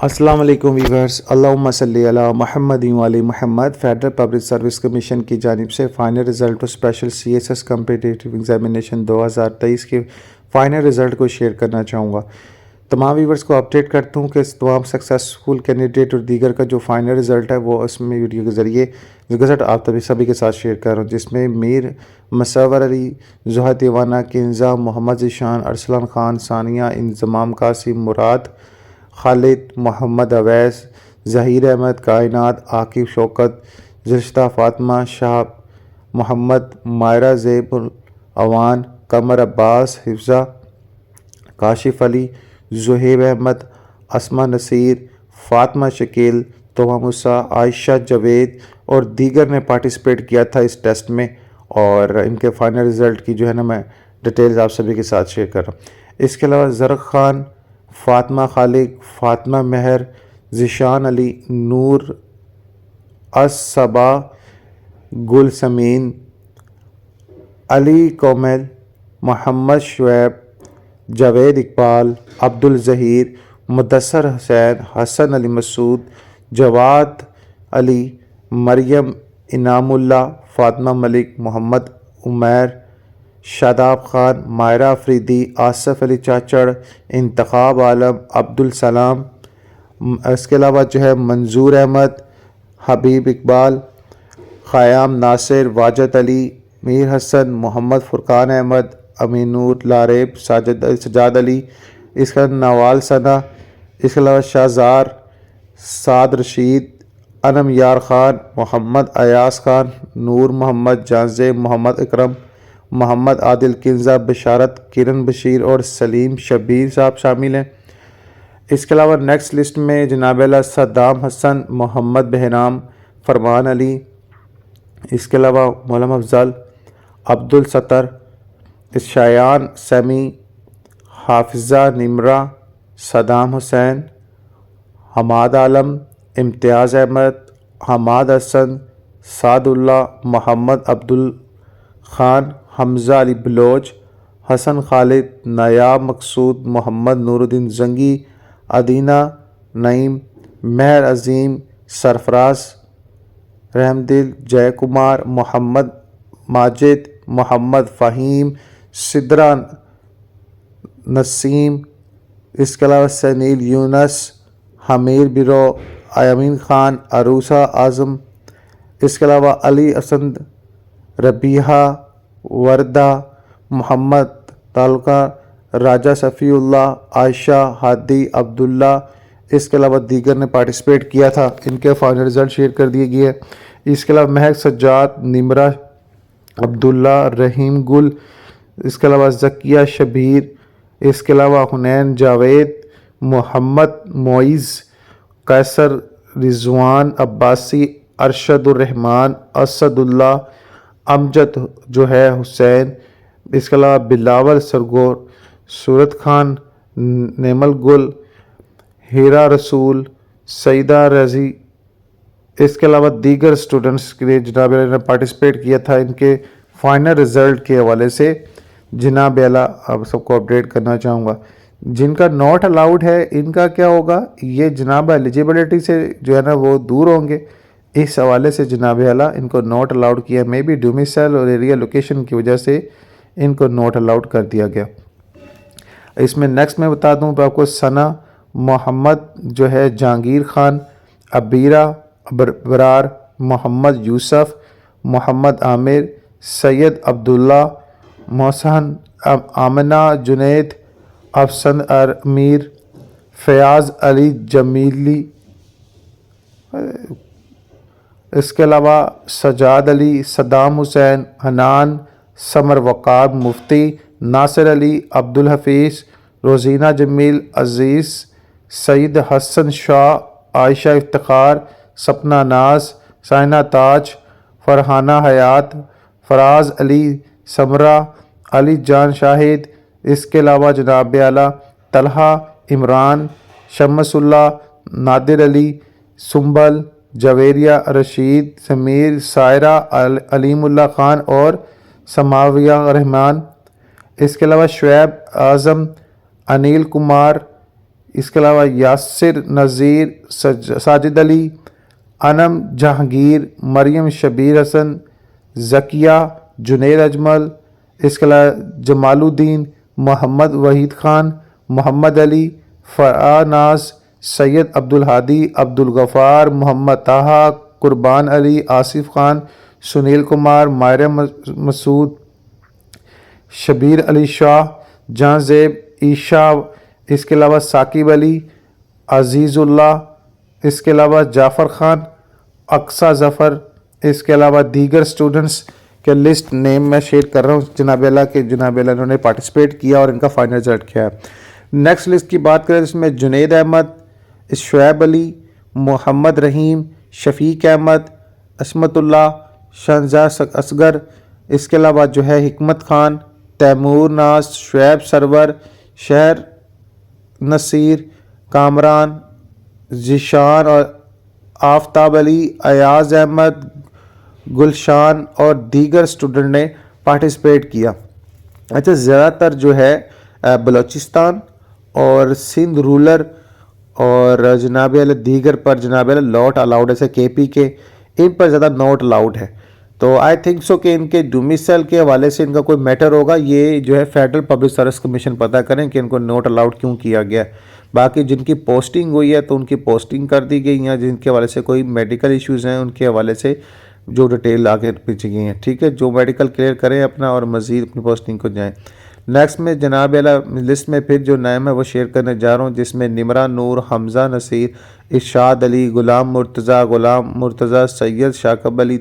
السلام علیکم ویورز، اللہم صلی علی محمد وعلی محمد۔ فیڈرل پبلک سروس کمیشن کی جانب سے فائنل رزلٹ اور special C S S competitive examination 2023 کے فائنل رزلٹ کو شیئر کرنا چاہوں گا۔ تمام ویورز کو اپڈیٹ کرتا ہوں کہ تمام سکسیسفل کینڈیڈیٹ اور دیگر کا جو فائنل رزلٹ ہے وہ اس میں ویڈیو کے ذریعے گزٹ آپ سبھی کے ساتھ شیئر کر رہا ہوں، جس میں میر مصور علی، زہا دیوانہ، کنزا، محمد ذیشان، ارسلان خان، ثانیہ، انضمام قاسم، مراد، خالد، محمد اویس، ظہیر احمد، کائنات، عاقب شوکت، زرشتہ فاطمہ، شاہ محمد، مائرہ زیب الاوان، قمر عباس، حفظہ، کاشف علی، زہیب احمد، اسما نصیر، فاطمہ شکیل، توبہ موسیٰ، عائشہ جاوید اور دیگر نے پارٹیسپیٹ کیا تھا اس ٹیسٹ میں، اور ان کے فائنل رزلٹ کی جو ہے نا میں ڈیٹیلز آپ سبھی کے ساتھ شیئر کر رہا ہوں۔ اس کے علاوہ زرق خان، فاطمہ خالق، فاطمہ مہر، ذیشان علی، نور الصبا، گل سمین، علی کومل، محمد شعیب، جاوید اقبال، عبد الظہیر، مدثر حسین، حسن علی مسعود، جواد علی، مریم انعام اللہ، فاطمہ ملک، محمد عمیر، شاداب خان، مائرہ افریدی، آصف علی چاچڑ، انتخاب عالم، عبدالسلام، اس کے علاوہ جو ہے منظور احمد، حبیب اقبال، خیام ناصر، واجد علی، میر حسن، محمد فرقان احمد، امین نور، لاریب، سجاد علی، اس کا نوال ثنا، اس کے علاوہ شاہزار، سعد رشید، انم یار خان، محمد ایاز خان، نور محمد، جانزیب، محمد اکرم، محمد عادل، کنزا، بشارت، کرن بشیر اور سلیم شبیر صاحب شامل ہیں۔ اس کے علاوہ نیکسٹ لسٹ میں جناب اعلیٰ صدام حسن، محمد بہرام، فرمان علی، اس کے علاوہ مولم افضل، عبد الستر، شایان سمیع، حافظہ نمرہ، صدام حسین، حماد عالم، امتیاز احمد، حماد حسن، سعد اللہ، محمد عبدالخان، حمزہ علی بلوچ، حسن خالد، نایاب مقصود، محمد نور الدین زنگی، ادینہ نعیم، مہر عظیم، سرفراز رحمدل، جے کمار، محمد ماجد، محمد فہیم، سدرہ نسیم، اس کے علاوہ سنیل یونس، حمیر برو، امین خان، عروسہ اعظم، اس کے علاوہ علی اسند، ربیحہ، وردہ، محمد تعلقہ، راجہ صفی اللہ، عائشہ، ہادی، عبداللہ، اس کے علاوہ دیگر نے پارٹیسپیٹ کیا تھا، ان کے فائنل رزلٹ شیئر کر دیے گئے ہیں۔ اس کے علاوہ مہک سجاد، نمرہ، عبداللہ، رحیم گل، اس کے علاوہ ذکیہ شبیر، اس کے علاوہ حنین جاوید، محمد معیز، قیصر رضوان عباسی، ارشد الرحمان، اسد اللہ، امجد جو ہے حسین، اس کے علاوہ بلاول سرگور، صورت خان، نیمل گل، ہیرا رسول، سعیدہ رضی، اس کے علاوہ دیگر سٹوڈنٹس کے لیے جناب اعلیٰ نے پارٹیسپیٹ کیا تھا۔ ان کے فائنل رزلٹ کے حوالے سے جناب اعلیٰ آپ سب کو اپڈیٹ کرنا چاہوں گا۔ جن کا ناٹ الاؤڈ ہے ان کا کیا ہوگا، یہ جناب ایلیجیبلٹی سے جو ہے نا وہ دور ہوں گے، اس حوالے سے جناب اعلیٰ ان کو ناٹ الاؤڈ کیا، مے بی ڈومیسائل اور ایریا لوکیشن کی وجہ سے ان کو ناٹ الاؤڈ کر دیا گیا۔ اس میں نیکسٹ میں بتا دوں تو آپ کو ثنا، محمد جو ہے جہانگیر خان، عبیرہ برار، محمد یوسف، محمد عامر، سید عبداللہ، محسن، آمنہ جنید، افسن امیر، فیاض علی جمیلی، اس کے علاوہ سجاد علی، صدام حسین، حنان، سمر وقار مفتی، ناصر علی، عبدالحفیظ، روزینہ جمیل، عزیز، سعید حسن شاہ، عائشہ افتخار، سپنا ناز، سائنہ تاج، فرحانہ حیات، فراز علی، سمرہ، علی جان شاہد، اس کے علاوہ جناب اعلیٰ طلحہ، عمران، شمس اللہ، نادر علی، سنبل، جویریہ رشید، سمیر، سائرہ، علیم اللہ خان اور سماویہ رحمان، اس کے علاوہ شعیب اعظم، انیل کمار، اس کے علاوہ یاسر نذیر، ساجد علی، انم جہانگیر، مریم شبیر حسن، ذکیہ، جنید اجمل، اس کے علاوہ جمال الدین، محمد وحید خان، محمد علی، فرا ناز، سید عبدالہادی، عبدالغفار، محمد طاہا، قربان علی، آصف خان، سنیل کمار، ماہرہ مسعود، شبیر علی شاہ، جہاں زیب، عیشا، اس کے علاوہ ثاقب علی، عزیز اللہ، اس کے علاوہ جعفر خان، اقصیٰ ظفر، اس کے علاوہ دیگر سٹوڈنٹس کے لسٹ نیم میں شیئر کر رہا ہوں جناب اللہ کے جناب اللہ انہوں نے پارٹیسپیٹ کیا اور ان کا فائنل رزلٹ کیا ہے۔ نیکسٹ لسٹ کی بات کریں اس میں جنید احمد، شعیب علی، محمد رحیم، شفیق احمد، عصمت اللہ، شہنشاہ اصغر، اس کے علاوہ جو ہے حکمت خان، تیمور ناز، شعیب سرور، شہر نصیر، کامران، ذیشان اور آفتاب علی، ایاز احمد، گلشان اور دیگر سٹوڈنٹ نے پارٹیسپیٹ کیا۔ اچھا، زیادہ تر جو ہے بلوچستان اور سندھ رولر اور جناب دیگر پر جناب ناٹ الاؤڈ، ایسے کے پی کے ان پر زیادہ ناٹ الاؤڈ ہے۔ تو آئی تھنک سو کہ ان کے ڈومیسائل کے حوالے سے ان کا کوئی میٹر ہوگا، یہ جو ہے فیڈرل پبلک سروس کمیشن پتہ کریں کہ ان کو ناٹ الاؤڈ کیوں کیا گیا۔ باقی جن کی پوسٹنگ ہوئی ہے تو ان کی پوسٹنگ کر دی گئی ہیں، جن کے حوالے سے کوئی میڈیکل ایشوز ہیں ان کے حوالے سے جو ڈیٹیل آگے پیچھے گئی ہیں، ٹھیک ہے، جو میڈیکل کلیئر کریں اپنا اور مزید اپنی پوسٹنگ کو جائیں۔ نیکسٹ میں جناب لسٹ میں پھر جو نام ہے وہ شیئر کرنے جا رہا ہوں، جس میں نمرہ نور، حمزہ نصیر، ارشاد علی، غلام مرتضیٰ، سید شاکب علی،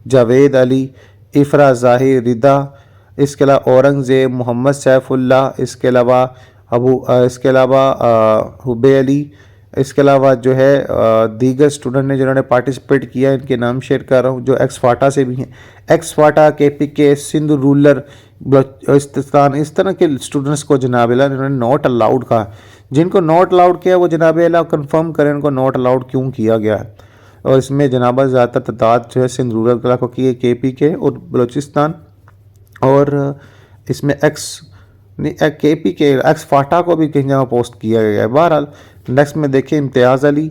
جاوید علی، افرا ظاہر، ردا، اس کے علاوہ اورنگزیب، محمد سیف اللہ، اس کے علاوہ حبے علی، اس کے علاوہ جو ہے دیگر سٹوڈنٹ نے جنہوں نے پارٹیسپیٹ کیا ان کے نام شیئر کر رہا ہوں، جو ایکس فاٹا سے بھی ہیں، ایکس فاٹا، کے پی کے، سندھ رولر، بلوچستان، اس طرح کے سٹوڈنٹس کو جناب اللہ انہوں نے ناٹ الاؤڈ کہا۔ جن کو ناٹ الاؤڈ کیا وہ جناب اللہ کنفرم کریں ان کو ناٹ الاؤڈ کیوں کیا گیا ہے۔ اور اس میں جناب زیادہ تر تعداد جو ہے سندھ رولر کو کی ہے، کے پی کے اور بلوچستان، اور اس میں کے پی کے ایکس فاٹا کو بھی کہیں جگہ پوسٹ کیا گیا ہے۔ بہرحال نیکسٹ میں دیکھیں امتیاز علی،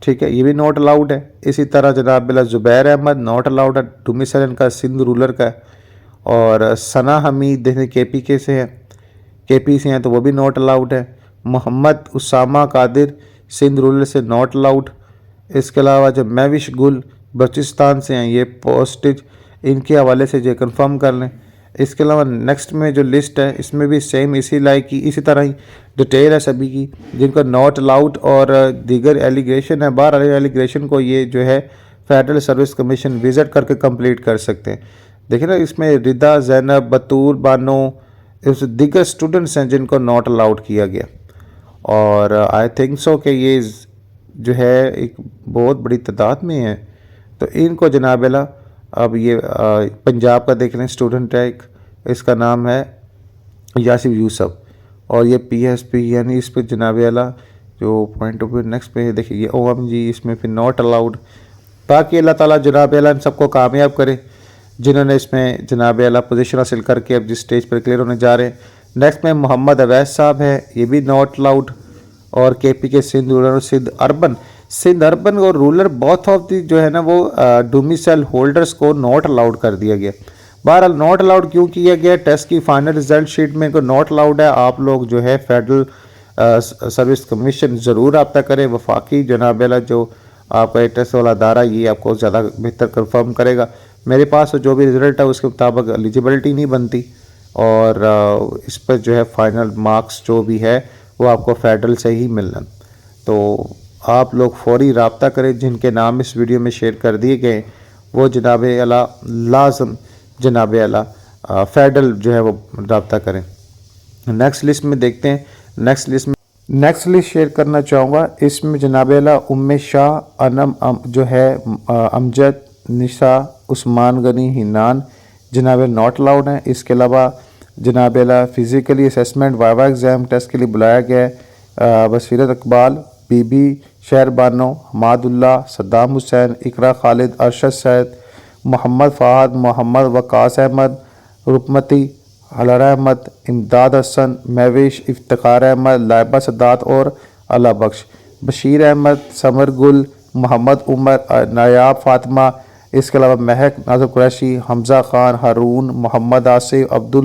ٹھیک ہے، یہ بھی ناٹ الاؤڈ ہے۔ اسی طرح جناب اللہ زبیر احمد ناٹ الاؤڈ ہے، ڈومیسائل ان کا سندھ رولر کا ہے۔ اور ثنا حمید دیکھیں کے پی کے سے ہیں، کے پی سے ہیں تو وہ بھی ناٹ الاؤڈ ہے۔ محمد اسامہ قادر سندھ رولر سے ناٹ الاؤڈ۔ اس کے علاوہ جب مہوش گل بلوچستان سے ہیں، یہ پوسٹج ان کے حوالے سے جو کنفرم کر لیں۔ اس کے علاوہ نیکسٹ میں جو لسٹ ہے اس میں بھی سیم اسی طرح ہی ڈیٹیل ہے سبھی کی، جن کو ناٹ الاؤڈ اور دیگر ایلیگریشن ہے۔ باہر ایلیگریشن کو یہ جو ہے فیڈرل سروس کمیشن وزٹ کر کے کمپلیٹ کر سکتے ہیں۔ دیکھیں نا، اس میں ردا، زینب، بطول بانو، اس دیگر سٹوڈنٹس ہیں جن کو ناٹ الاؤڈ کیا گیا۔ اور آئی تھنک سو کہ یہ جو ہے ایک بہت بڑی تعداد میں ہے، تو ان کو جناب اللہ اب یہ پنجاب کا دیکھ لیں اسٹوڈنٹ ہے ایک، اس کا نام ہے یاسر یوسف، اور یہ پی ایس پی یعنی اس پہ جناب اللہ جو پوائنٹ آف ویو نیکسٹ پہ دیکھیں یہ او ایم جی، اس میں پھر ناٹ الاؤڈ۔ باقی اللہ تعالیٰ جناب اللہ ان سب کو کامیاب کرے جنہوں نے اس میں جناب اللہ پوزیشن حاصل کر کے اب جس سٹیج پر کلیئر ہونے جا رہے ہیں۔ نیکسٹ میں محمد اویس صاحب ہے، یہ بھی ناٹ الاؤڈ، اور کے پی کے سندھ رولر اور سندھ اربن اور رولر بوتھ آف دی جو ہے نا وہ ڈومیسائل ہولڈرز کو ناٹ الاؤڈ کر دیا گیا۔ بہرحال ناٹ الاؤڈ کیوں کیا گیا، ٹیسٹ کی فائنل رزلٹ شیٹ میں کو ناٹ الاؤڈ ہے۔ آپ لوگ جو ہے فیڈرل سروس کمیشن ضرور رابطہ کریں، وفاقی جناب اللہ جو آپ کا ٹیسٹ والا ادارہ یہ آپ کو زیادہ بہتر کنفرم کرے گا۔ میرے پاس جو بھی رزلٹ ہے اس کے مطابق ایلیجیبلٹی نہیں بنتی، اور اس پر جو ہے فائنل مارکس جو بھی ہے وہ آپ کو فیڈرل سے ہی ملنا۔ تو آپ لوگ فوری رابطہ کریں، جن کے نام اس ویڈیو میں شیئر کر دیے گئے وہ جناب اعلیٰ لازم جناب اعلیٰ فیڈرل جو ہے وہ رابطہ کریں۔ نیکسٹ لسٹ میں دیکھتے ہیں، نیکسٹ لسٹ شیئر کرنا چاہوں گا۔ اس میں جناب اعلیٰ ام شاہ، انم جو ہے امجد، نسا، عثمان غنی، ہنان جناب ناٹ الاؤڈ ہیں۔ اس کے علاوہ جناب اعلیٰ physically assessment viva exam test کے لیے بلایا گیا ہے بصیرت اقبال، بی بی شہر بانو، حماد اللہ، صدام حسین، اقرا خالد، ارشد سید، محمد فہد، محمد وقاص احمد، رکمتی، علارہ احمد، امداد حسن، مہوش افتخار احمد، لائبہ سادات اور اللہ بخش، بشیر احمد، ثمر گل، محمد عمر، نایاب فاطمہ، اس کے علاوہ مہک، نازک قریشی، حمزہ خان، ہارون، محمد آصف، عبد